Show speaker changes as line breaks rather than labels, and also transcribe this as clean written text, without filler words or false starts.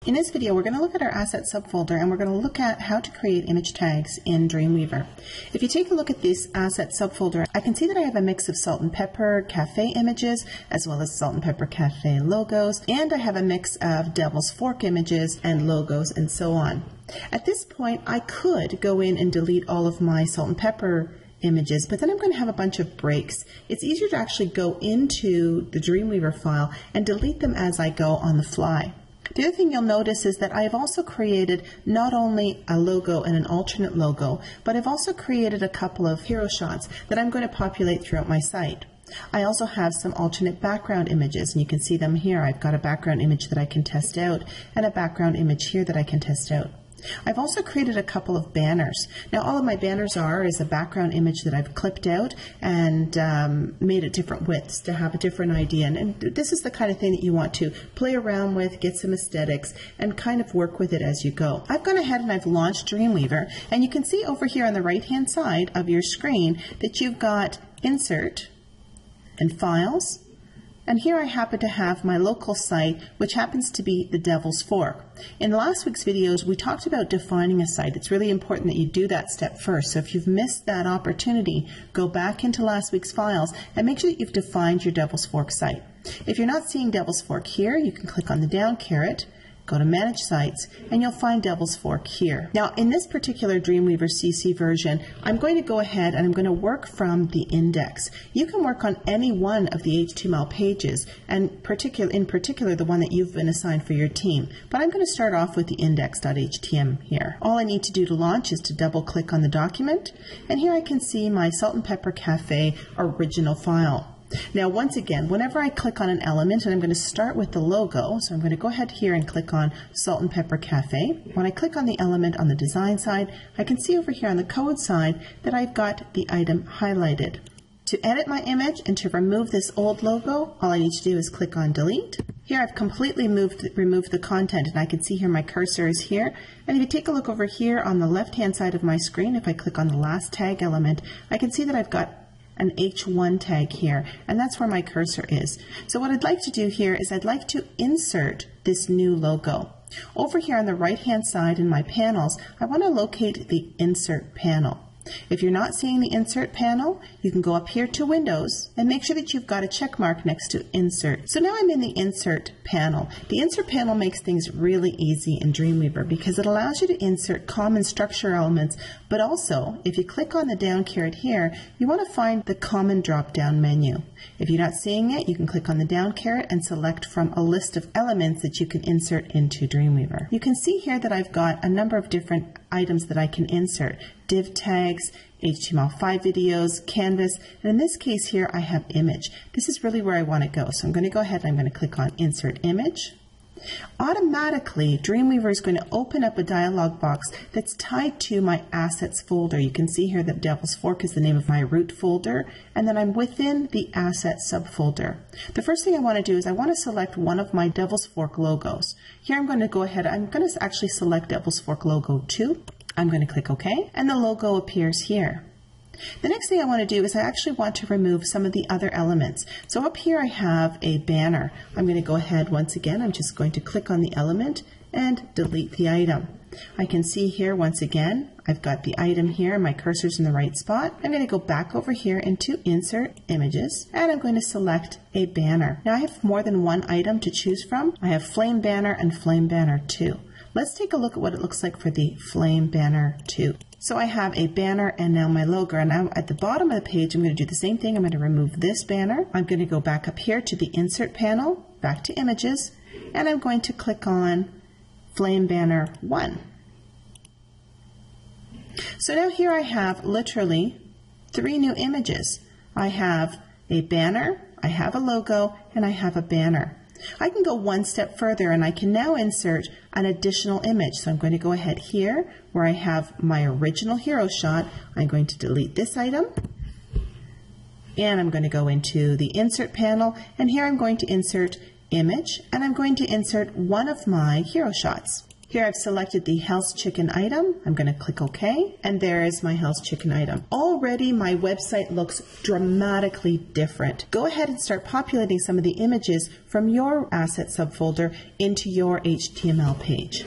In this video, we're going to look at our asset subfolder and we're going to look at how to create image tags in Dreamweaver. If you take a look at this asset subfolder, I can see that I have a mix of salt and pepper cafe images as well as salt and pepper cafe logos, and I have a mix of Devil's Fork images and logos and so on. At this point, I could go in and delete all of my salt and pepper images, but then I'm going to have a bunch of breaks. It's easier to actually go into the Dreamweaver file and delete them as I go on the fly. The other thing you'll notice is that I've also created not only a logo and an alternate logo, but I've also created a couple of hero shots that I'm going to populate throughout my site. I also have some alternate background images, and you can see them here. I've got a background image that I can test out and a background image here that I can test out. I've also created a couple of banners. Now all of my banners is a background image that I've clipped out and made it different widths to have a different idea. And this is the kind of thing that you want to play around with, get some aesthetics, and kind of work with it as you go. I've gone ahead and I've launched Dreamweaver, and you can see over here on the right hand side of your screen that you've got Insert and Files. And here I happen to have my local site, which happens to be the Devil's Fork. In last week's videos, we talked about defining a site. It's really important that you do that step first. So if you've missed that opportunity, go back into last week's files and make sure that you've defined your Devil's Fork site. If you're not seeing Devil's Fork here, you can click on the down caret, go to Manage Sites, and you'll find Devil's Fork here. Now, in this particular Dreamweaver CC version, I'm going to go ahead and I'm going to work from the index. You can work on any one of the HTML pages, and in particular the one that you've been assigned for your team. But I'm going to start off with the index.html here. All I need to do to launch is to double click on the document, and here I can see my Salt and Pepper Cafe original file. Now, once again, whenever I click on an element, and I'm going to start with the logo, so I'm going to go ahead here and click on Salt and Pepper Cafe. When I click on the element on the design side, I can see over here on the code side that I've got the item highlighted. To edit my image and to remove this old logo, all I need to do is click on Delete. Here I've completely removed the content, and I can see here my cursor is here. And if you take a look over here on the left-hand side of my screen, if I click on the last tag element, I can see that I've got an H1 tag here, and that's where my cursor is. So what I'd like to do here is I'd like to insert this new logo. Over here on the right hand side in my panels, I want to locate the Insert panel. If you're not seeing the Insert panel, you can go up here to Windows and make sure that you've got a check mark next to Insert. So now I'm in the Insert panel. The Insert panel makes things really easy in Dreamweaver because it allows you to insert common structure elements, but also if you click on the down caret here, you want to find the common drop-down menu. If you're not seeing it, you can click on the down caret and select from a list of elements that you can insert into Dreamweaver. You can see here that I've got a number of different items that I can insert. Div tags, HTML5 videos, canvas, and in this case here I have image. This is really where I want to go. So I'm going to go ahead and I'm going to click on Insert Image. Automatically, Dreamweaver is going to open up a dialog box that's tied to my Assets folder. You can see here that Devil's Fork is the name of my root folder, and then I'm within the Assets subfolder. The first thing I want to do is I want to select one of my Devil's Fork logos. Here I'm going to go ahead, I'm going to actually select Devil's Fork logo 2. I'm going to click OK, and the logo appears here. The next thing I want to do is I actually want to remove some of the other elements. So up here I have a banner. I'm going to go ahead once again, I'm just going to click on the element and delete the item. I can see here once again, I've got the item here, my cursor's in the right spot. I'm going to go back over here into Insert Images, and I'm going to select a banner. Now I have more than one item to choose from. I have Flame Banner and Flame Banner 2. Let's take a look at what it looks like for the Flame Banner 2. So I have a banner and now my logo, and now at the bottom of the page I'm going to do the same thing. I'm going to remove this banner. I'm going to go back up here to the Insert panel, back to Images, and I'm going to click on Flame Banner 1. So now here I have literally 3 new images. I have a banner, I have a logo, and I have a banner. I can go one step further and I can now insert an additional image. So I'm going to go ahead here where I have my original hero shot. I'm going to delete this item, and I'm going to go into the Insert panel, and here I'm going to insert Image, and I'm going to insert one of my hero shots. Here I've selected the Hell's Chicken item. I'm going to click OK, and there is my Hell's Chicken item. Already my website looks dramatically different. Go ahead and start populating some of the images from your asset subfolder into your HTML page.